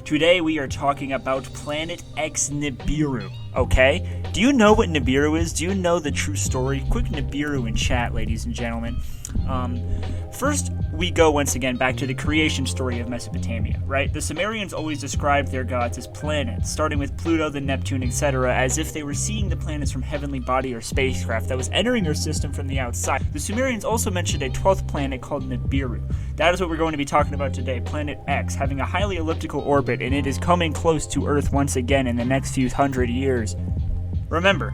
Today we are talking about Planet X Nibiru, okay? Do you know what Nibiru is? Do you know the true story? Quick Nibiru in chat, ladies and gentlemen. First, we go once again back to the creation story of Mesopotamia, right? The Sumerians always described their gods as planets, starting with Pluto, then Neptune, etc., as if they were seeing the planets from heavenly body or spacecraft that was entering their system from the outside. The Sumerians also mentioned a 12th planet called Nibiru. That is what we're going to be talking about today, Planet X, having a highly elliptical orbit, and it is coming close to Earth once again in the next few hundred years. Remember,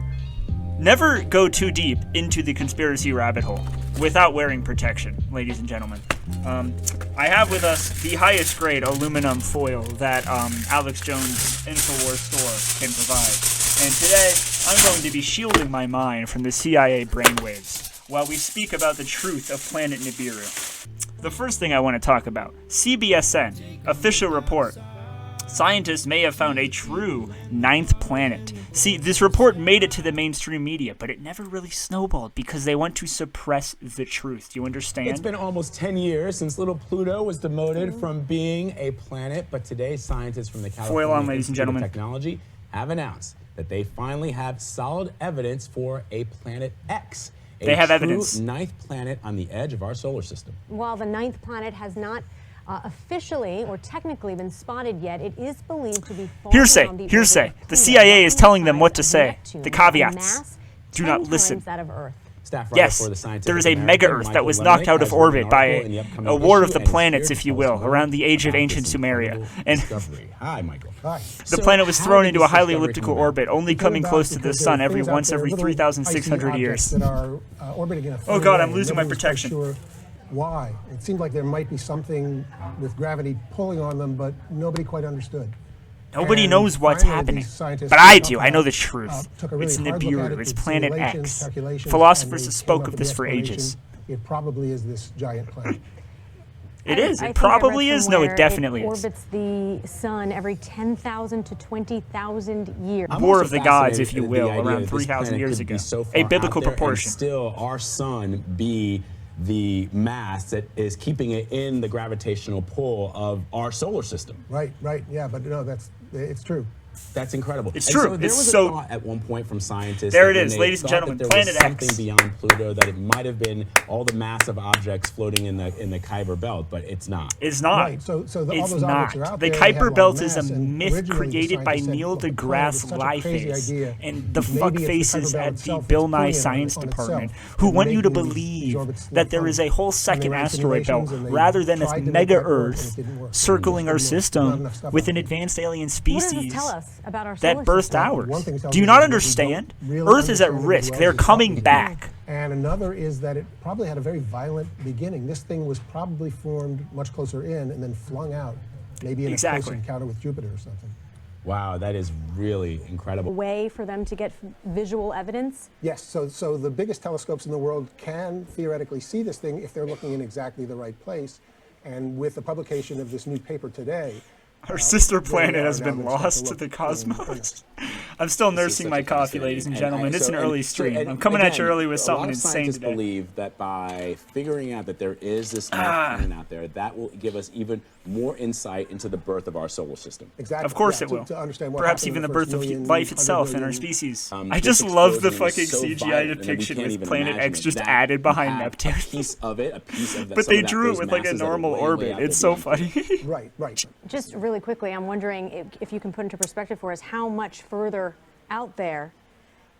never go too deep into the conspiracy rabbit hole without wearing protection, ladies and gentlemen. I have with us the highest grade aluminum foil that Alex Jones' InfoWars store can provide. And today, I'm going to be shielding my mind from the CIA brainwaves while we speak about the truth of Planet Nibiru. The first thing I want to talk about, CBSN, official report. Scientists may have found a true 9th planet. See, this report made it to the mainstream media, but it never really snowballed because they want to suppress the truth. Do you understand? It's been almost 10 years since little Pluto was demoted from being a planet, but today scientists from the California Foil on, ladies and Institute of gentlemen. Technology have announced that they finally have solid evidence for a Planet X. They have evidence. A true 9th planet on the edge of our solar system. While the 9th planet has not officially or technically been spotted yet, it is believed to be falling around the Hearsay. orbit of The Pluto, CIA is telling them what to of say. Neptune, The with caveats. mass Do 10 not times listen. that of Earth. Staff writer Yes, for the Scientific there is a American, mega-Earth that Michael was knocked out Lemonick, of has written orbit an by article in the upcoming a war of issue, the and is planets, here if to you tell us will, more around the age of about ancient this Sumeria. incredible And discovery. Hi, Michael. Hi. the planet was how thrown did into this a highly discovery elliptical come about? orbit, only It came coming about close to the because sun there are every things out once there, every little 3,600 icy years. objects that are orbiting in a Oh funny God, way, I'm losing and my nobody's quite protection. Sure why? It seemed like there might be something with gravity pulling on them, but nobody quite understood. Nobody And knows what's finally, happening. these scientists But I took do. up I know that, the truth. took a really It's hard look at Nibiru. it, It's did Planet simulations, X. calculations, Philosophers and have they spoke came up of with this the for explanation. ages. It probably is this giant planet. It is. I It think I read probably is. No, it somewhere definitely is. orbits the sun every 10,000 to 20,000 years. I'm War also of the gods, fascinated if you at the will, idea around that this 3,000 planet years could be ago. so A far biblical out there and proportion. still our sun be the mass that is keeping it in the gravitational pull of our solar system. Right, yeah, but no, it's true. That's incredible. It's And true. So there It's was so- a thought at one point from scientists. There that it when is, they ladies and thought gentlemen, that there was Planet X. something beyond Pluto, that it might have been all the massive objects floating in the Kuiper Belt, but it's not. It's not. Right, so all It's those objects not. are out The there, they have Kuiper lot Belt of is a mass, and myth originally the created by scientists said, Neil "Look, the planet is deGrasse such a crazy Lifeface idea. and the Maybe fuck it's the faces Kuiper Belt at the itself Bill that's Nye pulling on Science itself Department who and want you to making these believe orbits that there is a whole And they second ran asteroid belt simulations, and they rather than this tried to make mega that work, and Earth it didn't work. circling our Not system enough stuff with out an there. advanced alien What does species this tell us about our that solar birthed system? ours. One thing it tells Do you us not is that we understand? don't really Earth is at understand it as risk. well They're as we thought coming we did. back. And another is that it probably had a very violent beginning. This thing was probably formed much closer in and then flung out, maybe in a Exactly. close encounter with Jupiter or something. Wow, that is really incredible. Way for them to get visual evidence? Yes, so the biggest telescopes in the world can theoretically see this thing if they're looking in exactly the right place. And with the publication of this new paper today, Our sister they planet are has now been gonna start lost to look the in cosmos. earnest. I'm still This is nursing such my a coffee, fascinating- ladies and gentlemen. It's an so- early stream. and I'm coming at you again, early with a something lot of insane scientists today. believe that by figuring out that there is this planet out there, that will give us even more insight into the birth of our solar system. Exactly. Of course yeah, it will. To understand what Perhaps happened even in the first birth of million, life 100 itself in our million. species. I This just love the explosion was fucking so CGI violent, and we depiction can't with even Planet imagine X it. just That added we behind have Neptune. A piece of it, a piece of that. But some they of drew it those with like a masses that are normal way, way orbit. out there It's so beyond funny. Right. Just really quickly, I'm wondering if you can put into perspective for us how much further out there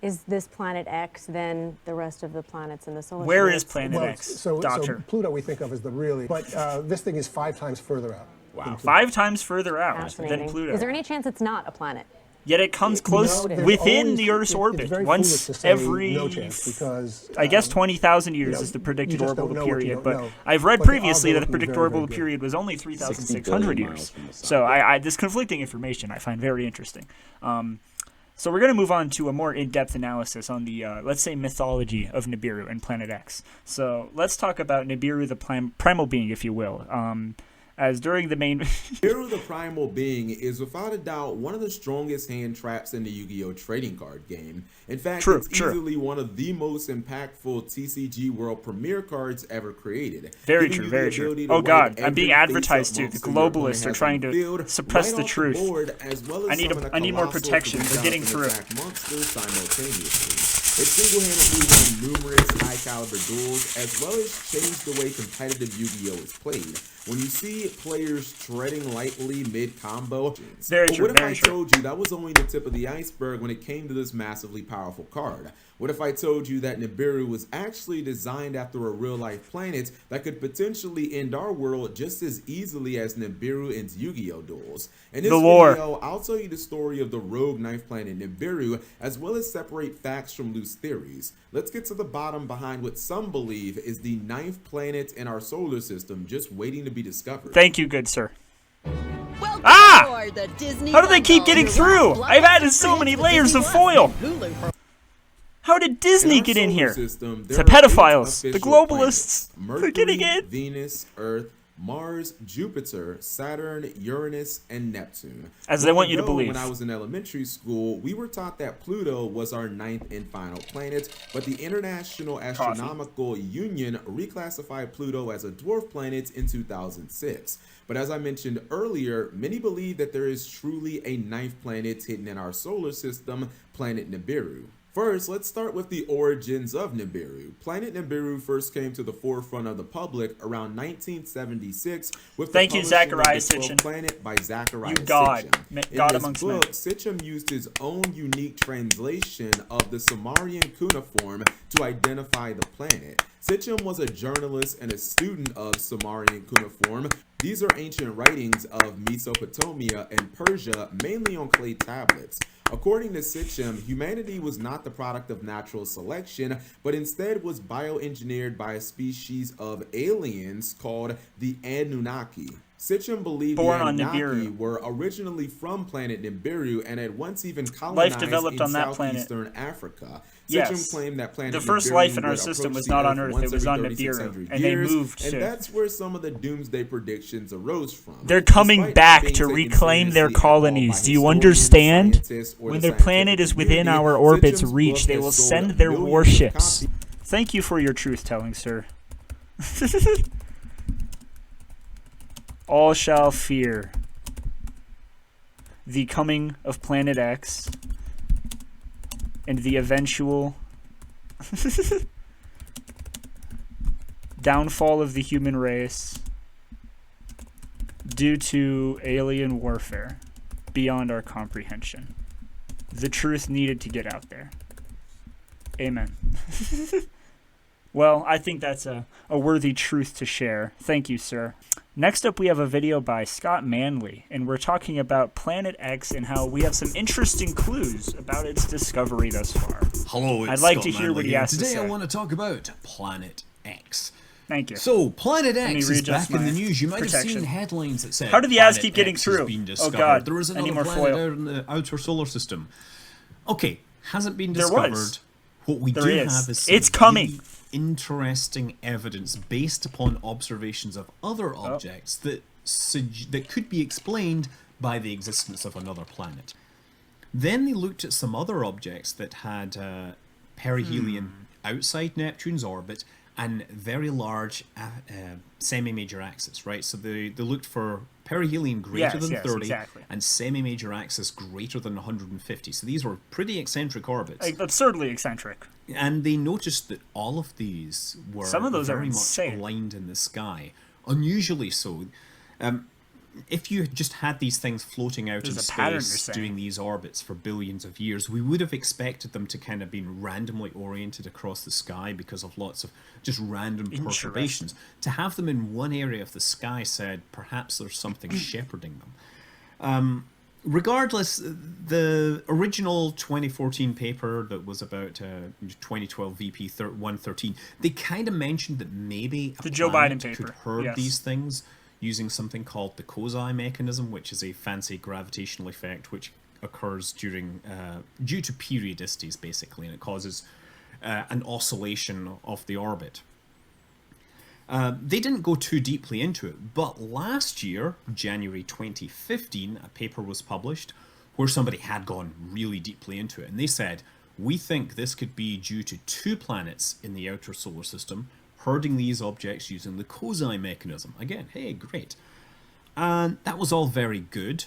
is this Planet X than the rest of the planets in the solar system? Where is Planet Well, X, so Doctor? Pluto we think of as the really, but this thing is 5 times further out. Wow. 5 times further out than Fascinating. Pluto. Is there any chance it's not a planet? Yet it comes close There's within always- the Earth's it's orbit very once foolish to say every, no chance because I guess 20,000 years know, is the you predicted just don't orbital know what you period. don't But know. I've read But the previously odds that are the looking predicted very, orbital very good. period was only 3,600 billion miles years. from the sun. So this conflicting information I find very interesting. So we're going to move on to a more in-depth analysis on the, let's say, mythology of Nibiru and Planet X. So let's talk about Nibiru, the primal being, if you will. as during the main. Nibiru the Primal Being is without a doubt one of the strongest hand traps in the Yu-Gi-Oh! Trading card game. In fact, it's easily one of the most impactful TCG World Premiere cards ever created. Very true, very true. Oh god, I'm being advertised to. The globalists are trying to suppress the truth. I need more protection. They're getting through. It single-handedly won numerous high-caliber duels, as well as changed the way competitive Yu-Gi-Oh! Is played. When you see players treading lightly mid-combo, what if I told you that was only the tip of the iceberg when it came to this massively powerful card? What if I told you that Nibiru was actually designed after a real-life planet that could potentially end our world just as easily as Nibiru ends Yu-Gi-Oh! Duels? In this video, I'll tell you the story of the rogue knife planet Nibiru, as well as separate facts from loose theories. Let's get to the bottom behind what some believe is the 9th planet in our solar system just waiting to be discovered. Thank you, good sir. Welcome Ah! the Disney How do they keep getting through? I've added so many layers of foil. How did Disney get in here? The pedophiles, the globalists, they're getting in. Venus, Earth, Mars, Jupiter, Saturn, Uranus, and Neptune. As they want you to believe. When I was in elementary school, we were taught that Pluto was our 9th and final planet, but the International Astronomical Union reclassified Pluto as a dwarf planet in 2006. But as I mentioned earlier, many believe that there is truly a 9th planet hidden in our solar system, planet Nibiru. First, let's start with the origins of Nibiru. Planet Nibiru first came to the forefront of the public around 1976 with the publishing of The 12th Planet by Zachariah Sitchin. In this book, Sitchin used his own unique translation of the Sumerian cuneiform to identify the planet. Sitchin was a journalist and a student of Sumerian cuneiform. These are ancient writings of Mesopotamia and Persia, mainly on clay tablets. According to Sitchin, humanity was not the product of natural selection, but instead was bioengineered by a species of aliens called the Anunnaki. Sitchin believed the Anunnaki were originally from planet Nibiru and had once even colonized in southeastern Africa. Sitchin claimed that planet the first Nibiru life in our would system was approach not the on Earth Earth, it was on once every Nibiru, 3600 and they years, moved and that's where some of the doomsday predictions arose from. They're coming back to reclaim their colonies. Do you understand? When their planet is within our orbit's reach, they will send their warships. Thank you for your truth-telling, sir. All shall fear the coming of Planet X and the eventual downfall of the human race due to alien warfare beyond our comprehension. The truth needed to get out there. Amen. Well, I think that's a worthy truth to share. Thank you, sir. Next up, we have a video by Scott Manley, and we're talking about Planet X and how we have some interesting clues about its discovery thus far. Hello, it's I'd like Scott to hear Manley what he here. has to say. Today I want to talk about Planet X. Thank you. So, Planet X is back in the news. You might have seen headlines that said, how did the ads keep getting through? Oh god, there is another planet foil. out in the outer solar system. Okay, hasn't been discovered. What we do have is it's coming. Interesting evidence based upon observations of other objects that could be explained by the existence of another planet. Then they looked at some other objects that had perihelion outside Neptune's orbit and very large semi-major axis, right? So they looked for perihelion greater than 30 and semi-major axis greater than 150. So these were pretty eccentric orbits. Like, absurdly eccentric. And they noticed that all of these were very much aligned in the sky. Unusually so. If you just had these things floating out in space doing these orbits for billions of years, we would have expected them to kind of be randomly oriented across the sky because of lots of just random perturbations. To have them in one area of the sky said perhaps there's something shepherding them. Regardless, the original 2014 paper that was about 2012 VP 113, they kind of mentioned that maybe a Joe Biden paper could herd these things using something called the Kozai mechanism, which is a fancy gravitational effect which occurs during due to periodicities, basically, and it causes an oscillation of the orbit. They didn't go too deeply into it, but last year, January 2015, a paper was published where somebody had gone really deeply into it, and they said, we think this could be due to 2 planets in the outer solar system herding these objects using the Kozai mechanism. Again, hey, great. And that was all very good,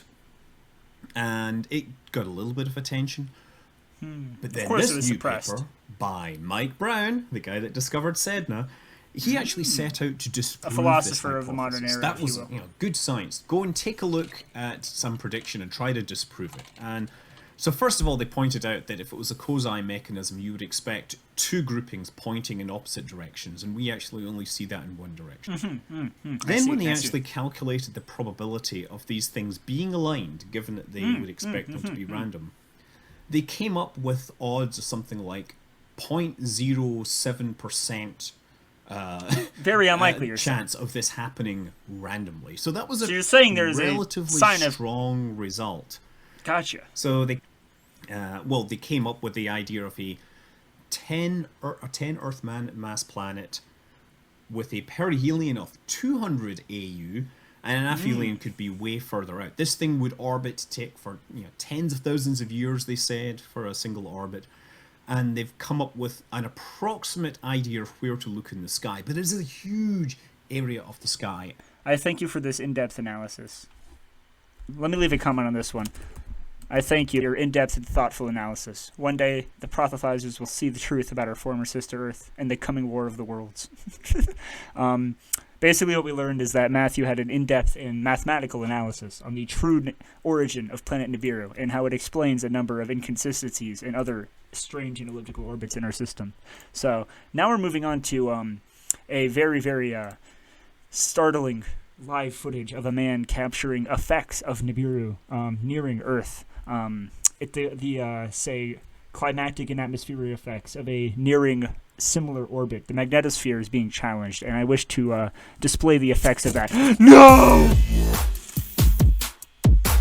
and it got a little bit of attention. But then this new paper by Mike Brown, the guy that discovered Sedna, he actually set out to disprove a philosopher of the modern era. That was good science. Go and take a look at some prediction and try to disprove it. And so first of all, they pointed out that if it was a Kozai mechanism, you would expect 2 groupings pointing in opposite directions, and we actually only see that in one direction. Then when they actually calculated the probability of these things being aligned, given that they would expect them to be random, they came up with odds of something like 0.07% very unlikely chance of this happening randomly. So that was a you're saying there's relatively a sign strong result. Gotcha. So they they came up with the idea of a 10 Earth mass planet with a perihelion of 200 AU, and an aphelion could be way further out. This thing would orbit take for tens of thousands of years, they said, for a single orbit. And they've come up with an approximate idea of where to look in the sky. But it is a huge area of the sky. I thank you for this in-depth analysis. Let me leave a comment on this one. I thank you for your in-depth and thoughtful analysis. One day, the prophesizers will see the truth about our former sister Earth and the coming war of the worlds. Basically, what we learned is that Matthew had an in-depth and mathematical analysis on the true origin of planet Nibiru and how it explains a number of inconsistencies and other strange and elliptical orbits in our system. So now we're moving on to a very, very startling live footage of a man capturing effects of Nibiru nearing Earth. Say, climatic and atmospheric effects of a nearing similar orbit. The magnetosphere is being challenged, and I wish to display the effects of that. No!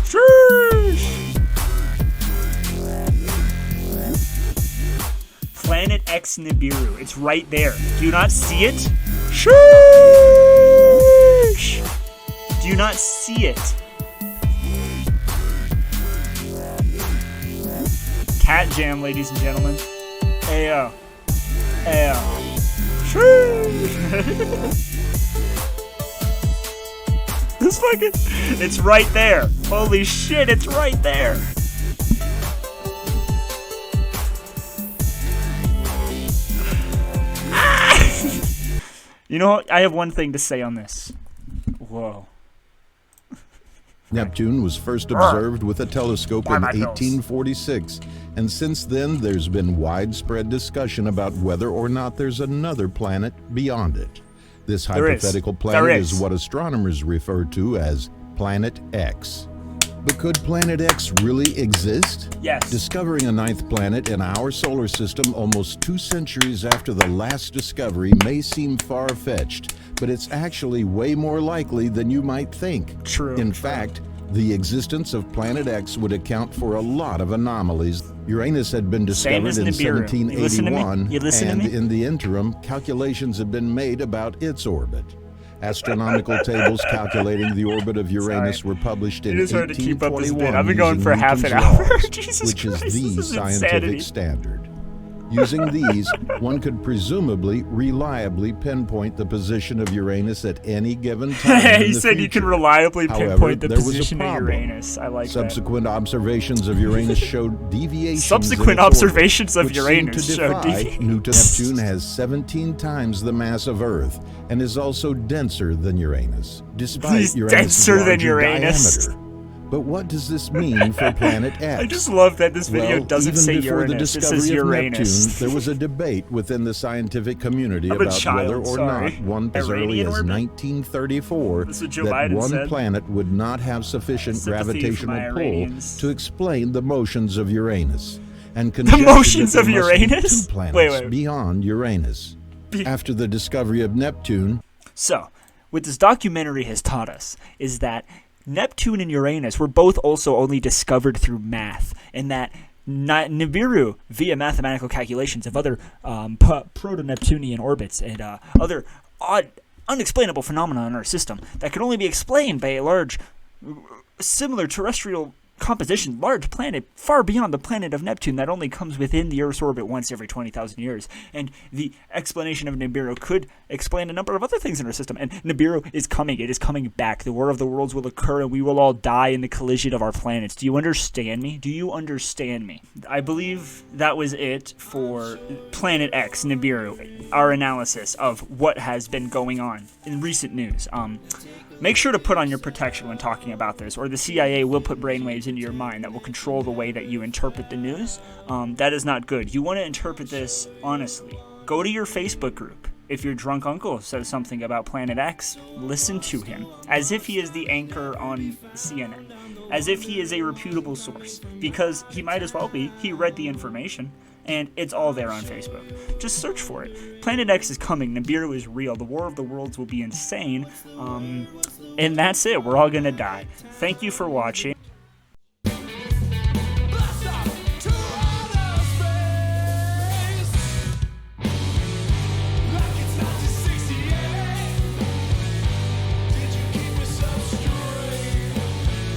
Sheesh! Planet X Nibiru. It's right there. Do you not see it? Sheesh! Do you not see it? Cat Jam, ladies and gentlemen. Ayo. Ayo. This fucking... It's right there. Holy shit, it's right there. You know what? I have one thing to say on this. Whoa. Neptune was first observed with a telescope in 1846, and since then there's been widespread discussion about whether or not there's another planet beyond it. This hypothetical planet is what astronomers refer to as Planet X. But could Planet X really exist? Yes. Discovering a 9th planet in our solar system almost 2 centuries after the last discovery may seem far-fetched, but it's actually way more likely than you might think. True. In fact, the existence of Planet X would account for a lot of anomalies. Uranus had been discovered in 1781, and in the interim, calculations have been made about its orbit. Astronomical tables calculating the orbit of Uranus were published in 1821 I've been going for half an hour. Jesus which Christ, is the scientific insanity. standard. Using these, one could presumably reliably pinpoint the position of Uranus at any given time. He said you can reliably pinpoint the position of Uranus. I like Subsequent observations of Uranus showed deviations. Subsequent observations of Uranus showed deviations. Neptune has 17 times the mass of Earth and is also denser than Uranus, despite Uranus's larger diameter. But what does this mean for Planet X? I just love that this video doesn't say Uranus. It says Uranus. Neptune, there was a debate within the scientific community about whether or not one as early as 1934 that one planet would not have sufficient gravitational pull to explain the motions of Uranus, and the motions of Uranus? 2 planets beyond Uranus. After the discovery of Neptune. So, what this documentary has taught us is that Neptune and Uranus were both also only discovered through math, and that Nibiru, via mathematical calculations of other proto-Neptunian orbits and other odd unexplainable phenomena in our system that can only be explained by a large, similar terrestrial composition, large planet far beyond the planet of Neptune that only comes within the Earth's orbit once every 20,000 years. And the explanation of Nibiru could explain a number of other things in our system. And Nibiru is coming. It is coming back. The War of the Worlds will occur, and we will all die in the collision of our planets. Do you understand me? Do you understand me? I believe that was it for Planet X, Nibiru, our analysis of what has been going on in recent news. Make sure to put on your protection when talking about this, or the CIA will put brainwaves into your mind that will control the way that you interpret the news. That is not good. You want to interpret this honestly. Go to your Facebook group. If your drunk uncle says something about Planet X, listen to him, as if he is the anchor on CNN, as if he is a reputable source, because he might as well be. He read the information. And it's all there on Facebook. Just search for it. Planet X is coming. Nibiru is real. The War of the Worlds will be insane. And that's it. We're all going to die. Thank you for watching.